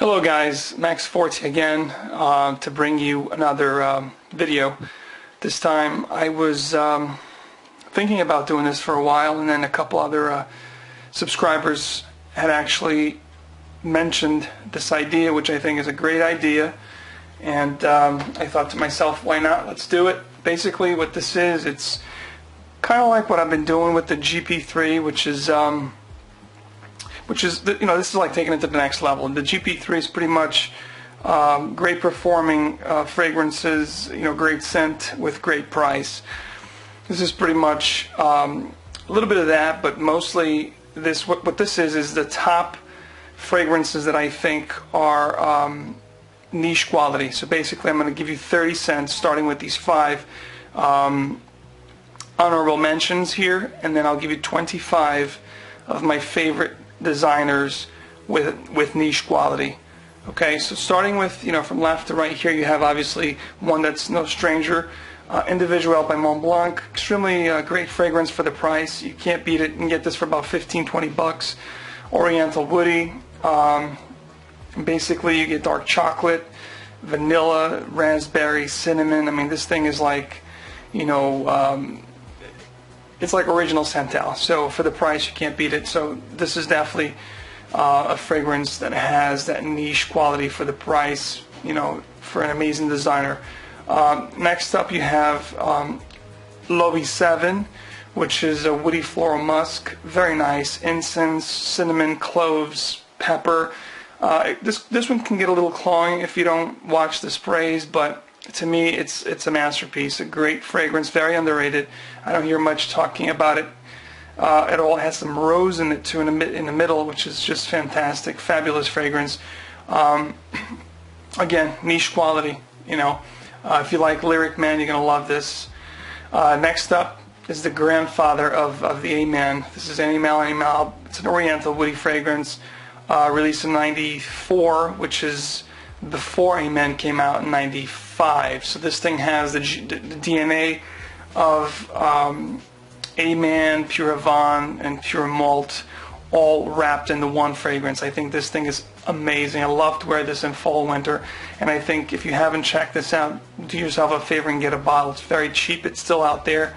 Hello guys, Max Forte again to bring you another video. This time I was thinking about doing this for a while, and then a couple other subscribers had actually mentioned this idea, which I think is a great idea, and I thought to myself, why not? Let's do it. Basically what this is, it's kind of like what I've been doing with the GP3, which is this is like taking it to the next level. The GP3 is pretty much great performing fragrances, great scent with great price. This is pretty much a little bit of that, but mostly this. What this is the top fragrances that I think are niche quality. So basically, I'm going to give you 30 cents, starting with these 5 honorable mentions here, and then I'll give you 25 of my favorite designers with niche quality. Okay, so starting with, from left to right here, you have obviously one that's no stranger, Individuel by Montblanc. Extremely great fragrance for the price. You can't beat it. You can get this for about 15-20 bucks. Oriental Woody. Basically, you get dark chocolate, vanilla, raspberry, cinnamon. I mean, this thing is like, it's like original Santal. So for the price, you can't beat it. So this is definitely a fragrance that has that niche quality for the price, for an amazing designer. Next up you have Lovey 7, which is a woody floral musk. Very nice. Incense, cinnamon, cloves, pepper. This one can get a little cloying if you don't watch the sprays, but to me, it's a masterpiece, a great fragrance, very underrated. I don't hear much talking about it at all. It has some rose in it too in the middle, which is just fantastic, fabulous fragrance. Again, niche quality. If you like Lyric Man, you're gonna love this. Next up is the grandfather of the A-Man. This is Animal Animal. It's an Oriental woody fragrance, released in '94, which is before A-Man came out in '95. So this thing has the DNA of A-Man, Pure Havane, and Pure Malt all wrapped into one fragrance. I think this thing is amazing. I love to wear this in fall, winter, and I think if you haven't checked this out, do yourself a favor and get a bottle. It's very cheap. It's still out there.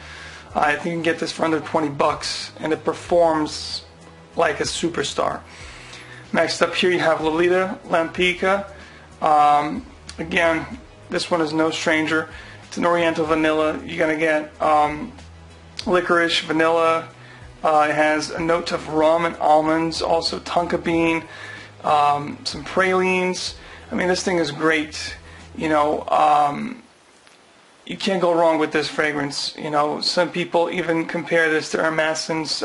I think you can get this for under 20 bucks, and it performs like a superstar. Next up here you have Lolita Lampica. Again, this one is no stranger. It's an Oriental vanilla. You're going to get licorice, vanilla. It has a note of rum and almonds, also tonka bean, some pralines. I mean, this thing is great. You can't go wrong with this fragrance. Some people even compare this to Hermessen's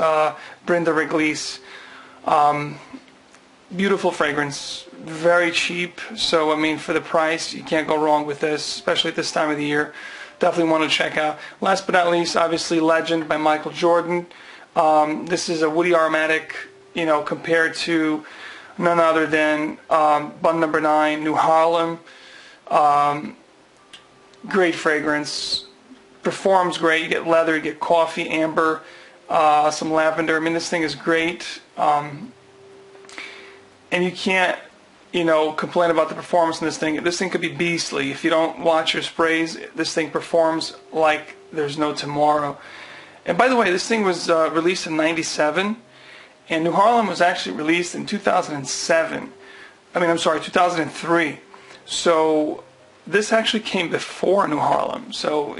Brindle Réglisse. Beautiful fragrance, very cheap. So I mean, for the price, you can't go wrong with this, especially at this time of the year. Definitely want to check out. Last but not least, obviously Legend by Michael Jordan. This is a woody aromatic, compared to none other than Bun Number 9, New Harlem. Great fragrance, performs great. You get leather, you get coffee, amber, some lavender. I mean, this thing is great. And you can't, complain about the performance in this thing. This thing could be beastly. If you don't watch your sprays, this thing performs like there's no tomorrow. And by the way, this thing was released in '97, and New Harlem was actually released in 2007. 2003. So this actually came before New Harlem. So,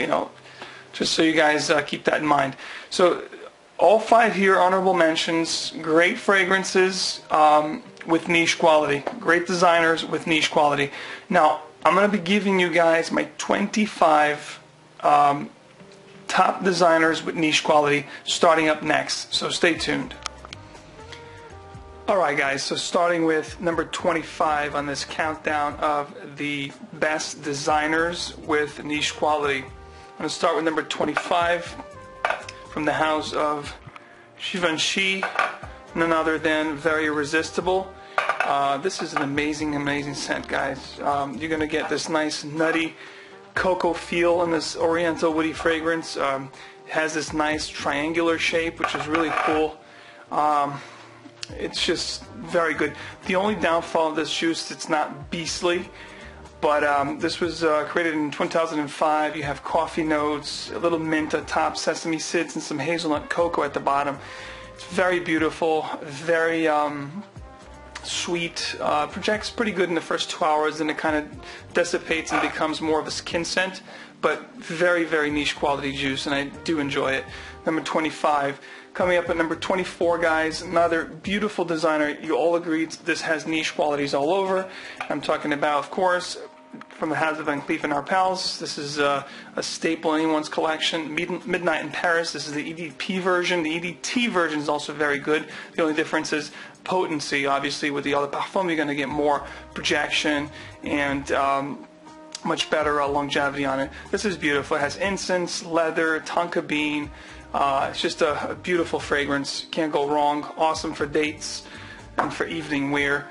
just so you guys keep that in mind. So all 5 here, honorable mentions, great fragrances, with niche quality. Great designers with niche quality. Now, I'm going to be giving you guys my 25 top designers with niche quality starting up next. So stay tuned. Alright guys, so starting with number 25 on this countdown of the best designers with niche quality. I'm going to start with number 25 from the house of Givenchy. None other than Very Irresistible. This is an amazing scent, guys. You're going to get this nice nutty cocoa feel in this Oriental woody fragrance. It has this nice triangular shape, which is really cool. It's just very good. The only downfall of this juice, it's not beastly, but this was created in 2005. You have coffee notes, a little mint at top, sesame seeds, and some hazelnut cocoa at the bottom. It's very beautiful, very sweet, projects pretty good in the first 2 hours, and it kind of dissipates and becomes more of a skin scent, but very, very niche quality juice, and I do enjoy it. Number 25. Coming up at number 24, guys, another beautiful designer. You all agreed this has niche qualities all over. I'm talking about, of course, from the House of Van Cleef & Arpels. This is a staple in anyone's collection. Midnight in Paris. This is the EDP version. The EDT version is also very good. The only difference is potency. Obviously, with the Eau de Parfum, you're going to get more projection and much better longevity on it. This is beautiful. It has incense, leather, tonka bean. It's just a beautiful fragrance. Can't go wrong. Awesome for dates and for evening wear.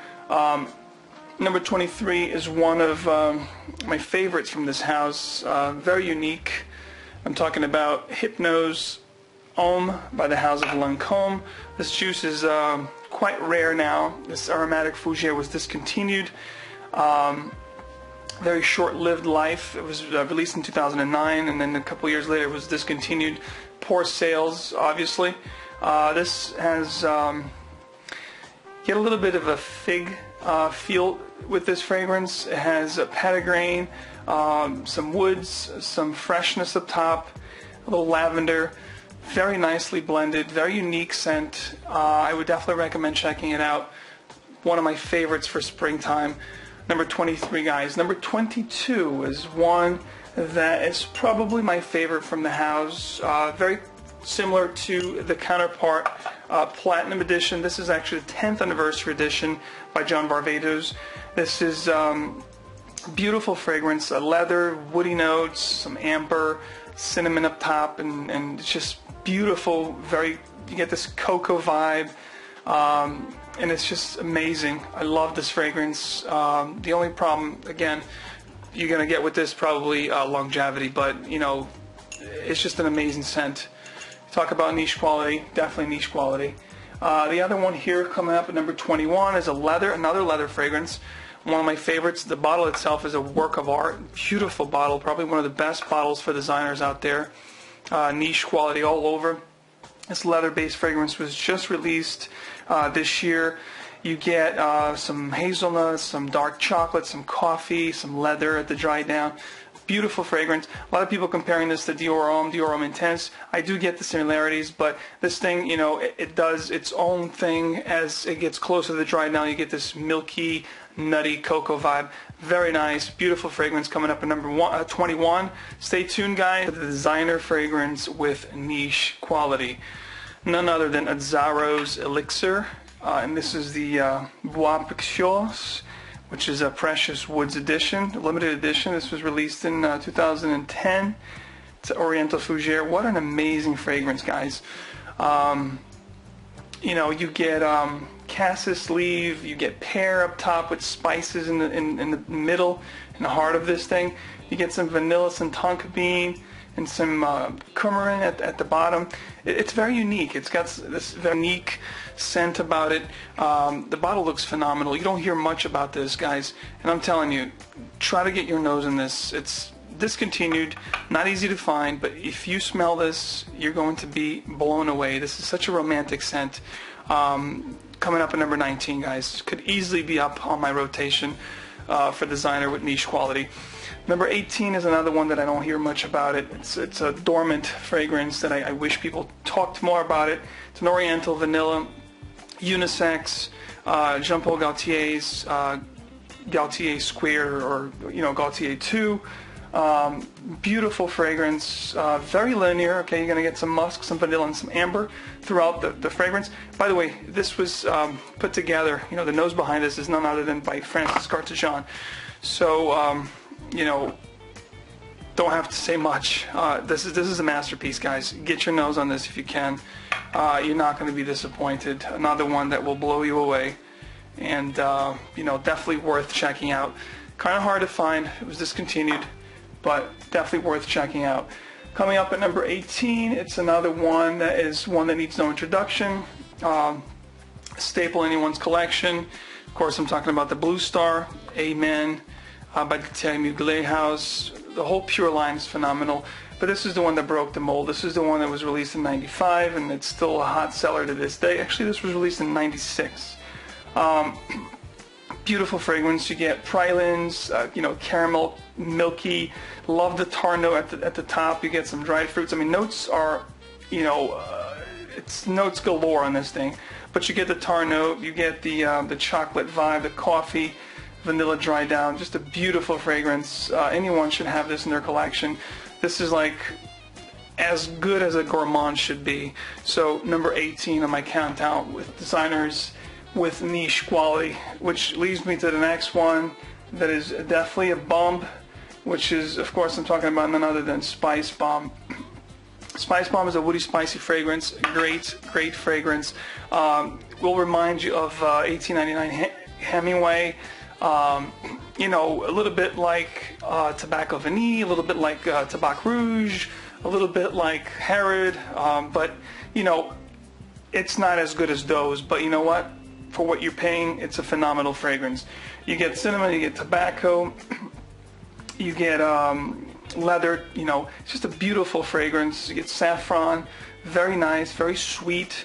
Number 23 is one of my favorites from this house. Very unique. I'm talking about Hypnose Homme by the House of Lancôme. This juice is quite rare now. This aromatic fougere was discontinued. Very short-lived life. It was released in 2009, and then a couple years later it was discontinued. Poor sales, obviously. This has get a little bit of a fig feel with this fragrance. It has a petitgrain, some woods, some freshness up top, a little lavender. Very nicely blended, very unique scent. I would definitely recommend checking it out. One of my favorites for springtime. Number 23, guys. Number 22 is one that is probably my favorite from the house. Very similar to the counterpart, Platinum Edition. This is actually the 10th anniversary edition by John Varvatos. This is beautiful fragrance, leather, woody notes, some amber, cinnamon up top, and it's just beautiful. You get this cocoa vibe, and it's just amazing. I love this fragrance. The only problem, again, you're gonna get with this probably longevity, but you know, it's just an amazing scent. Talk about niche quality, definitely niche quality. The other one here coming up at number 21 is another leather fragrance. One of my favorites. The bottle itself is a work of art. Beautiful bottle, probably one of the best bottles for designers out there. Niche quality all over. This leather-based fragrance was just released this year. You get some hazelnuts, some dark chocolate, some coffee, some leather at the dry down. Beautiful fragrance. A lot of people comparing this to Dior Homme Intense. I do get the similarities, but this thing, you know, it does its own thing as it gets closer to the dry down. You get this milky, nutty cocoa vibe. Very nice, beautiful fragrance coming up at number 21. Stay tuned, guys. The designer fragrance with niche quality. None other than Azzaro's Elixir, and this is the Bois Précieux, which is a Precious Woods edition, limited edition. This was released in 2010. It's an Oriental Fougere. What an amazing fragrance, guys. You know, you get cassis leaf, you get pear up top with spices in the middle, in the heart of this thing. You get some vanilla, some tonka bean, and some coumarin at the bottom. It's very unique. It's got this very unique scent about it. The bottle looks phenomenal. You don't hear much about this, guys, and I'm telling you, try to get your nose in this. It's discontinued, not easy to find, but if you smell this, you're going to be blown away. This is such a romantic scent. Coming up at number 19, guys. Could easily be up on my rotation for designer with niche quality. Number 18 is another one that I don't hear much about it. It's a dormant fragrance that I wish people talked more about it. It's an Oriental vanilla, unisex, Jean-Paul Gaultier's Gaultier Square, or you know, Gaultier 2. Beautiful fragrance, very linear. Okay, you're gonna get some musk, some vanilla, and some amber throughout the fragrance. By the way, this was put together. You know, the nose behind this is none other than by Francis Cartajean. So you know, don't have to say much. This is a masterpiece, guys. Get your nose on this if you can. You're not going to be disappointed. Another one that will blow you away, and you know, definitely worth checking out. Kind of hard to find. It was discontinued, but definitely worth checking out. Coming up at number 18, it's another one that needs no introduction. staple in anyone's collection. Of course, I'm talking about the Blue Star, Amen, by the Thierry Mugler House. The whole Pure line is phenomenal, but this is the one that broke the mold. This is the one that was released in '95, and it's still a hot seller to this day. Actually, this was released in '96. Beautiful fragrance. You get pralines, caramel, milky. Love the tar note at the top. You get some dried fruits. I mean, notes are, it's notes galore on this thing. But you get the tar note, you get the chocolate vibe, the coffee, vanilla dry down. Just a beautiful fragrance. Anyone should have this in their collection. This is like as good as a gourmand should be. So number 18 on my countdown with designers with niche quality, which leads me to the next one that is definitely a bomb, which is, of course, I'm talking about none other than Spice Bomb. Spice Bomb is a woody, spicy fragrance. Great fragrance. Will remind you of 1899 Hemingway. A little bit like Tobacco Vanille, a little bit like Tabac Rouge, a little bit like Herod, but it's not as good as those. But you know what? For what you're paying, it's a phenomenal fragrance. You get cinnamon, you get tobacco, you get leather. It's just a beautiful fragrance. You get saffron, very nice, very sweet.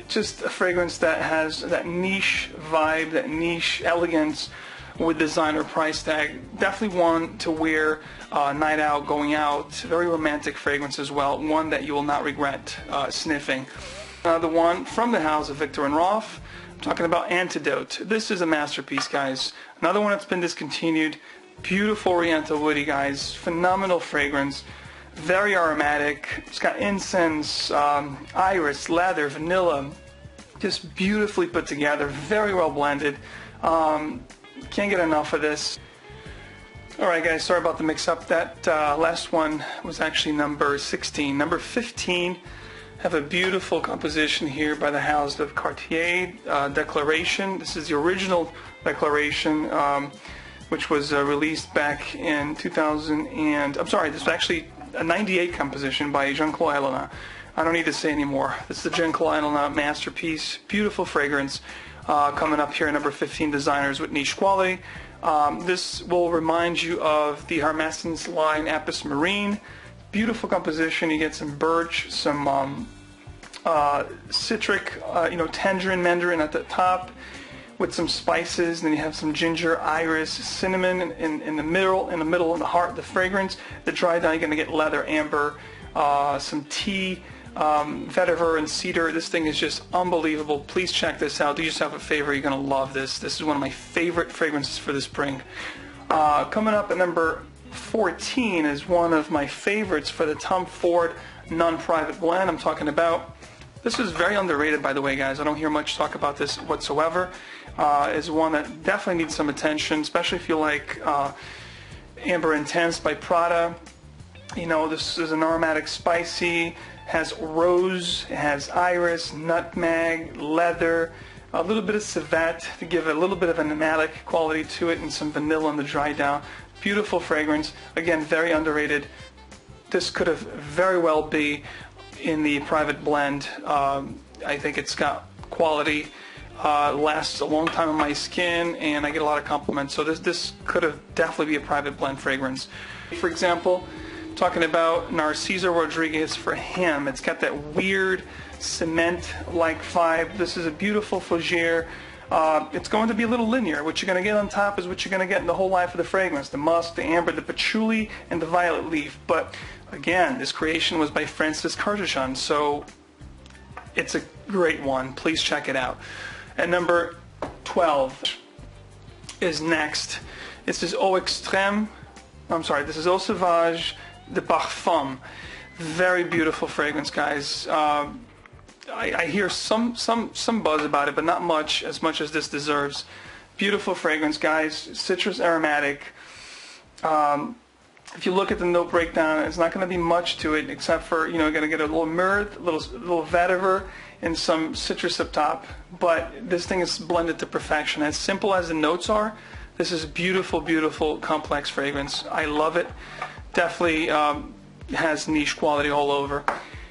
Just a fragrance that has that niche vibe, that niche elegance with designer price tag. Definitely one to wear night out, going out. Very romantic fragrance as well. One that you will not regret sniffing. Another one from the house of Viktor and Rolf. I'm talking about Antidote. This is a masterpiece, guys. Another one that's been discontinued. Beautiful Oriental woody, guys. Phenomenal fragrance. Very aromatic. It's got incense, iris, leather, vanilla. Just beautifully put together. Very well blended. Can't get enough of this. Alright guys, sorry about the mix-up. That last one was actually number 16. Number 15, have a beautiful composition here by the house of Cartier, Declaration. This is the original Declaration, which was released back in 2000 and, I'm sorry, this is actually a 98 composition by Jean-Claude Ellena. I don't need to say anymore. This is the Jean-Claude Ellena masterpiece. Beautiful fragrance. Coming up here at number 15, designers with niche quality. This will remind you of the Hermes's line Apis Marine. Beautiful composition. You get some birch, some citric, tangerine, mandarin at the top, with some spices. Then you have some ginger, iris, cinnamon in the middle, in the heart, the fragrance. The dry down, you're gonna get leather, amber, some tea, vetiver, and cedar. This thing is just unbelievable. Please check this out. Do yourself a favor. You're gonna love this. This is one of my favorite fragrances for the spring. Coming up at number 14 is one of my favorites for the Tom Ford non-private blend. I'm talking about, this is very underrated, by the way, guys. I don't hear much talk about this whatsoever. Is one that definitely needs some attention, especially if you like Amber Intense by Prada. This is an aromatic spicy, has rose, it has iris, nutmeg, leather, a little bit of civet to give a little bit of an aromatic quality to it, and some vanilla on the dry down. Beautiful fragrance. Again, very underrated. This could have very well be in the private blend. I think it's got quality, lasts a long time on my skin, and I get a lot of compliments. So this could have definitely be a private blend fragrance. For example, talking about Narciso Rodriguez for him. It's got that weird cement-like vibe. This is a beautiful fougere. It's going to be a little linear. What you're going to get on top is what you're going to get in the whole life of the fragrance. The musk, the amber, the patchouli, and the violet leaf. But again, this creation was by Francis Cardigan, so it's a great one. Please check it out. And number 12 is next. This is Eau Extrême. This is Eau Sauvage de Parfum. Very beautiful fragrance, guys. I hear some buzz about it, but not much as this deserves. Beautiful fragrance, guys. Citrus aromatic. If you look at the note breakdown, it's not going to be much to it, except for you're going to get a little myrrh, a little vetiver, and some citrus up top. But this thing is blended to perfection. As simple as the notes are, this is a beautiful, beautiful, complex fragrance. I love it. Definitely has niche quality all over.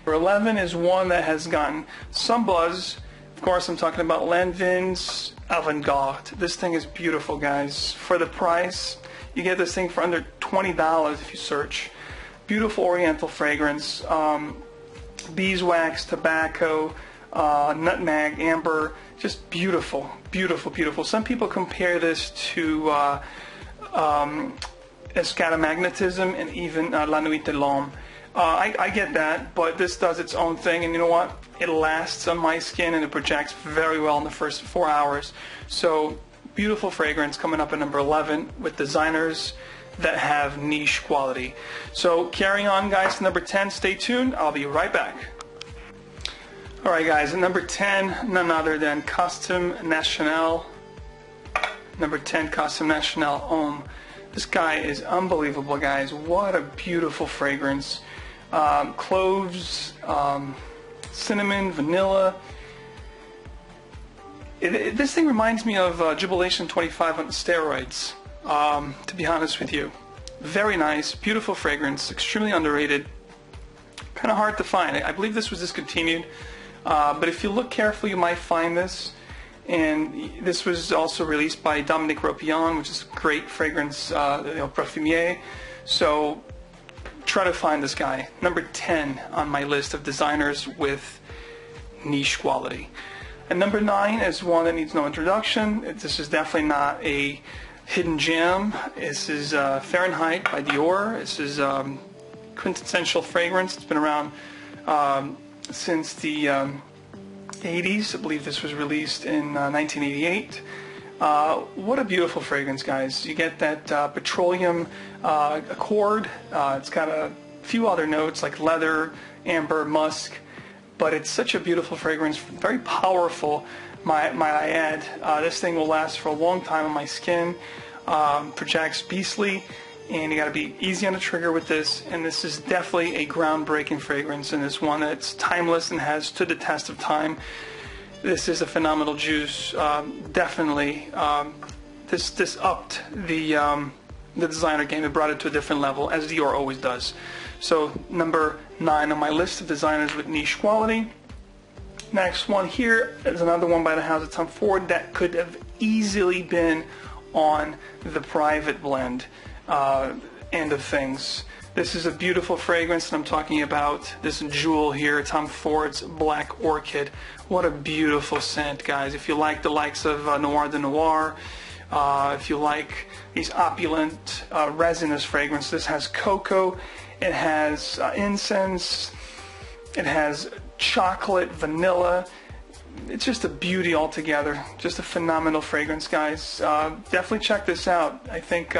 Number 11 is one that has gotten some buzz, Of course, I'm talking about Lanvin's Avant-Garde. This thing is beautiful, guys. For the price, you get this thing for under $20 if you search. Beautiful oriental fragrance. Beeswax, tobacco, nutmeg, amber. Just beautiful, beautiful, beautiful. Some people compare this to Escada-Magnetism and even La Nuit de l'Homme. I get that, but this does its own thing, and you know what? It lasts on my skin and it projects very well in the first 4 hours. So, beautiful fragrance coming up at number 11 with designers that have niche quality. So, carrying on, guys, to number 10. Stay tuned. I'll be right back. Alright, guys, at number 10, none other than Costume National. Number 10, Costume National Homme. This guy is unbelievable, guys. What a beautiful fragrance. Cloves, cinnamon, vanilla. This thing reminds me of Jubilation 25 on steroids, to be honest with you. Very nice, beautiful fragrance, extremely underrated. Kind of hard to find. I believe this was discontinued, but if you look carefully, you might find this. And this was also released by Dominique Ropillon, which is a great fragrance perfumier. So try to find this guy. Number 10 on my list of designers with niche quality. And number 9 is one that needs no introduction. This is definitely not a hidden gem. This is Fahrenheit by Dior. This is quintessential fragrance. It's been around since the 80s. I believe this was released in 1988. What a beautiful fragrance, guys. You get that petroleum accord. It's got a few other notes like leather, amber, musk, but it's such a beautiful fragrance, very powerful, might I add. This thing will last for a long time on my skin, projects beastly, and you got to be easy on the trigger with this. And this is definitely a groundbreaking fragrance, and it's one that's timeless and has stood the test of time. This is a phenomenal juice. Definitely, this upped the designer game. It brought it to a different level, as Dior always does. So number 9 on my list of designers with niche quality. Next one here is another one by the house of Tom Ford that could have easily been on the private blend end of things. This is a beautiful fragrance, and I'm talking about this jewel here, Tom Ford's Black Orchid. What a beautiful scent, guys. If you like the likes of Noir de Noir, if you like these opulent resinous fragrances, this has cocoa, it has incense, it has chocolate, vanilla. It's just a beauty altogether. Just a phenomenal fragrance, guys. Definitely check this out. I think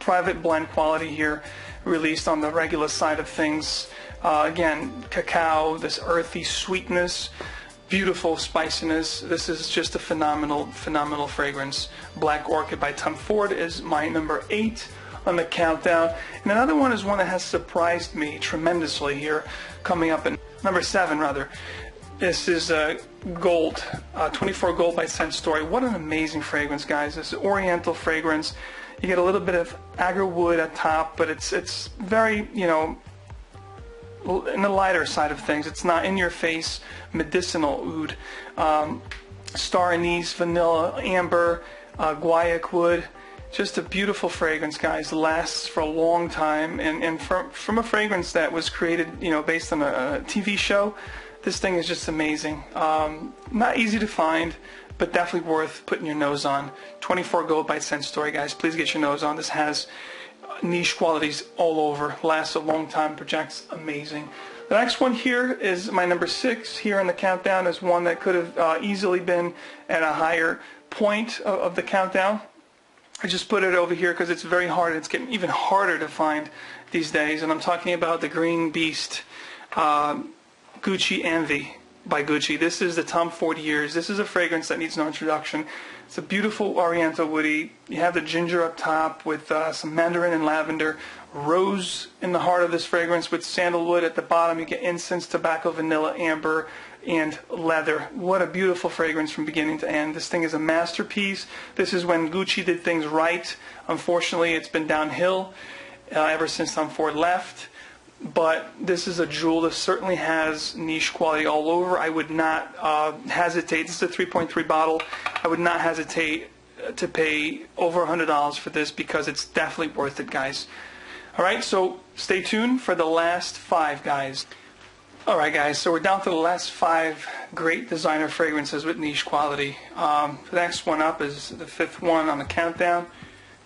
private blend quality here, released on the regular side of things. Again, cacao, this earthy sweetness, beautiful spiciness. This is just a phenomenal, phenomenal fragrance. Black Orchid by Tom Ford is my number 8 on the countdown. And another one is one that has surprised me tremendously here, coming up in number 7 rather. This is Gold, 24 Gold by Scent Story. What an amazing fragrance, guys. This is oriental fragrance. You get a little bit of agar wood at top, but it's very, you know, in the lighter side of things. It's not in your face medicinal oud. Star anise, vanilla, amber, guaiac wood. Just a beautiful fragrance, guys. Lasts for a long time, and from a fragrance that was created, you know, based on a TV show. This thing is just amazing. Not easy to find, but definitely worth putting your nose on. 24 Gold by Scent Story, guys. Please get your nose on. This has niche qualities all over. Lasts a long time. Projects amazing. The next one here is my number 6 here in the countdown. Is one that could have easily been at a higher point of the countdown. I just put it over here because it's very hard. It's getting even harder to find these days. And I'm talking about the Green Beast Gucci Envy by Gucci. This is the Tom Ford Years. This is a fragrance that needs no introduction. It's a beautiful oriental woody. You have the ginger up top with some mandarin and lavender. Rose in the heart of this fragrance with sandalwood at the bottom. You get incense, tobacco, vanilla, amber, and leather. What a beautiful fragrance from beginning to end. This thing is a masterpiece. This is when Gucci did things right. Unfortunately, it's been downhill ever since Tom Ford left. but this is a jewel. This certainly has niche quality all over. I would not hesitate. This is a 3.3 bottle. I would not hesitate to pay over $100 for this because it's definitely worth it, guys. All right, so stay tuned for the last 5, guys. All right, guys, so we're down to the last 5 great designer fragrances with niche quality. The next one up is the 5th one on the countdown,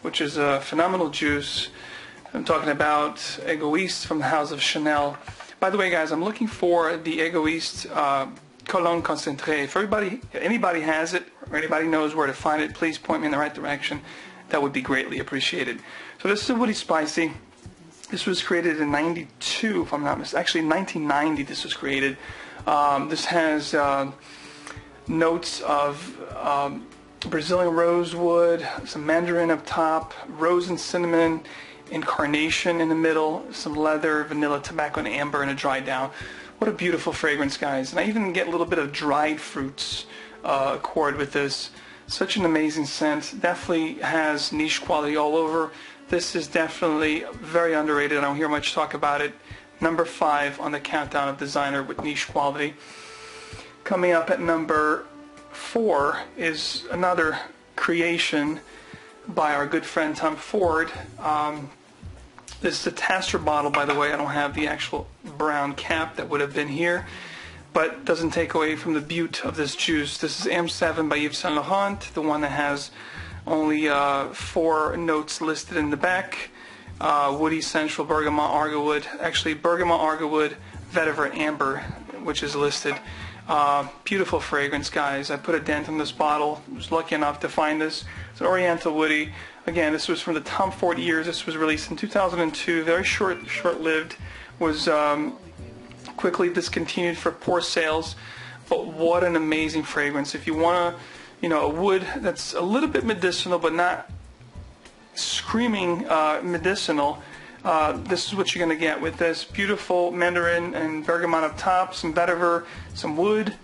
which is a phenomenal juice. I'm talking about Egoiste from the house of Chanel. By the way, guys, I'm looking for the Egoiste Cologne Concentré. If anybody has it, or anybody knows where to find it, please point me in the right direction. That would be greatly appreciated. So this is a woody spicy. This was created in '92, if I'm not mistaken. Actually, 1990 this was created. This has notes of Brazilian rosewood, some mandarin up top, rose and cinnamon, and carnation in the middle, some leather, vanilla, tobacco, and amber in a dry down. What a beautiful fragrance, guys. And I even get a little bit of dried fruits accord with this. Such an amazing scent. Definitely has niche quality all over. This is definitely very underrated. I don't hear much talk about it. Number 5 on the countdown of designer with niche quality. Coming up at number 4 is another creation by our good friend Tom Ford. This is a Taster bottle, by the way. I don't have the actual brown cap that would have been here, but doesn't take away from the beauty of this juice. This is M7 by Yves Saint Laurent, the one that has only 4 notes listed in the back. Woody, Central, Bergamot, Argowood. Actually, Bergamot, Argowood, Vetiver, Amber, which is listed. Beautiful fragrance, guys. I put a dent on this bottle. I was lucky enough to find this. It's an Oriental Woody. Again, this was from the Tom Ford years. This was released in 2002. Very short-lived. Was quickly discontinued for poor sales. But what an amazing fragrance. If you want a wood that's a little bit medicinal, but not screaming medicinal, this is what you're going to get with this beautiful mandarin and bergamot up top, some vetiver, some oud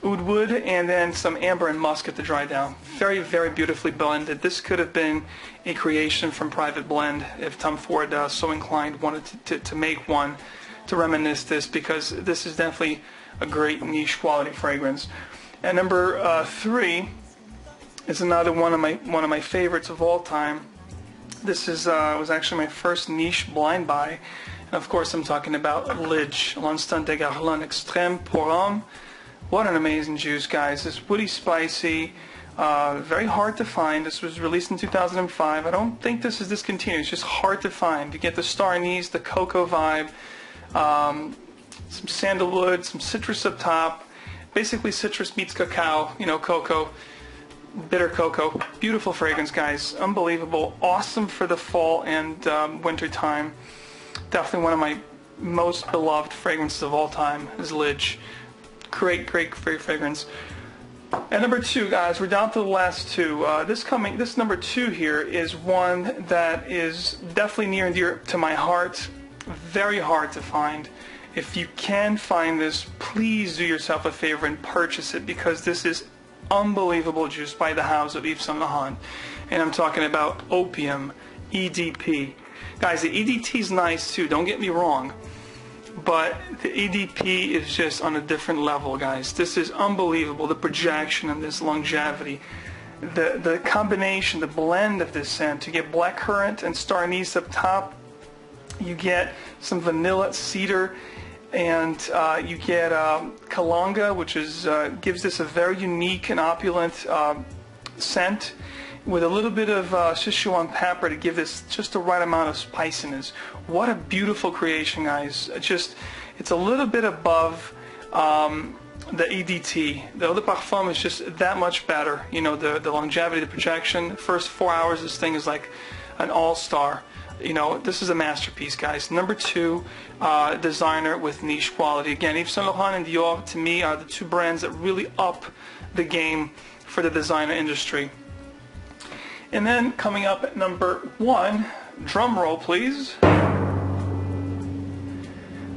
wood, and then some amber and musk at the dry down. Very, very beautifully blended. This could have been a creation from Private Blend if Tom Ford, so inclined, wanted to make one to reminisce this, because this is definitely a great niche quality fragrance. And number 3 is another one of my favorites of all time. This is was actually my first niche blind buy, and of course I'm talking about Lidge L'Instant de Guerlain Extrême pour Homme. What an amazing juice, guys! This woody spicy, very hard to find. This was released in 2005. I don't think this is discontinued. It's just hard to find. You get the star anise, the cocoa vibe, some sandalwood, some citrus up top. Basically, citrus meets cacao. Cocoa. Bitter cocoa. Beautiful fragrance, guys. Unbelievable. Awesome for the fall and winter time. Definitely one of my most beloved fragrances of all time is Lidge. Great fragrance. And number 2, guys, we're down to the last 2. This number 2 here is one that is definitely near and dear to my heart. Very hard to find. If you can find this, please do yourself a favor and purchase it, because this is unbelievable juice by the house of Yves Saint Laurent. And I'm talking about Opium EDP. Guys, the EDT is nice too, don't get me wrong, but the EDP is just on a different level, guys. This is unbelievable, the projection and this longevity. The combination, the blend of this scent. You get blackcurrant and star anise up top. You get some vanilla, cedar, and you get kalanga, which is gives this a very unique and opulent scent, with a little bit of Sichuan pepper to give this just the right amount of spiciness. What a beautiful creation, guys! It's a little bit above the EDT. The Eau de Parfum is just that much better. The longevity, the projection. First 4 hours, this thing is like an all-star. This is a masterpiece, guys. Number 2, designer with niche quality. Again, Yves Saint Laurent and Dior, to me, are the 2 brands that really up the game for the designer industry. And then coming up at number 1, drum roll please.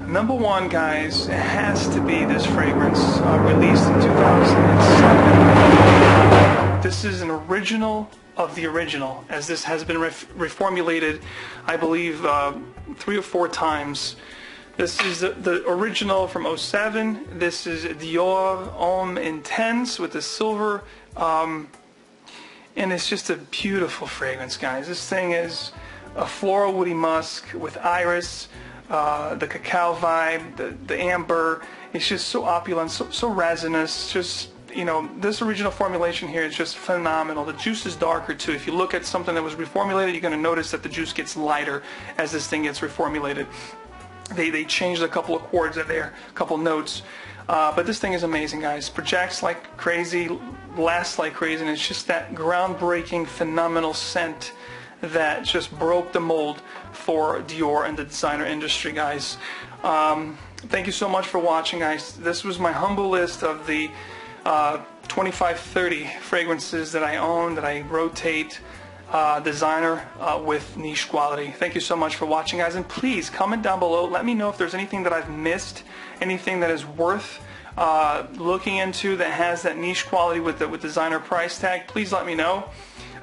Number 1, guys, it has to be this fragrance, released in 2007. This is an original of the original, as this has been reformulated, I believe, 3 or 4 times. This is the original from '07. This is Dior Homme Intense with the silver, and it's just a beautiful fragrance, guys. This thing is a floral woody musk with iris, the cacao vibe, the amber. It's just so opulent, so resinous. Just, you know, this original formulation here is just phenomenal. The juice is darker too. If you look at something that was reformulated, you're going to notice that the juice gets lighter as this thing gets reformulated. They changed a couple of chords in there, a couple notes. But this thing is amazing, guys. Projects like crazy, lasts like crazy, and it's just that groundbreaking, phenomenal scent that just broke the mold for Dior and the designer industry, guys. Thank you so much for watching, guys. This was my humble list of the 25-30 fragrances that I own, that I rotate, designer with niche quality. Thank you so much for watching, guys, and please comment down below. Let me know if there's anything that I've missed, anything that is worth looking into that has that niche quality with the designer price tag. Please let me know.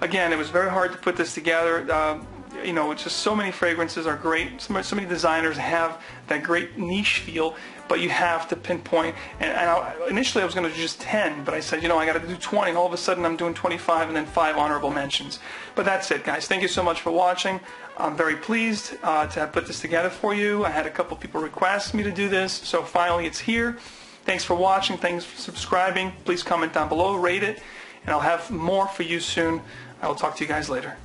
Again, it was very hard to put this together. You know, it's just so many fragrances are great. So many designers have that great niche feel, but you have to pinpoint. Initially I was going to do just 10, but I said, you know, I got to do 20, and all of a sudden I'm doing 25 and then 5 honorable mentions. But that's it, guys. Thank you so much for watching. I'm very pleased to have put this together for you. I had a couple people request me to do this, so finally it's here. Thanks for watching. Thanks for subscribing. Please comment down below, rate it, and I'll have more for you soon. I will talk to you guys later.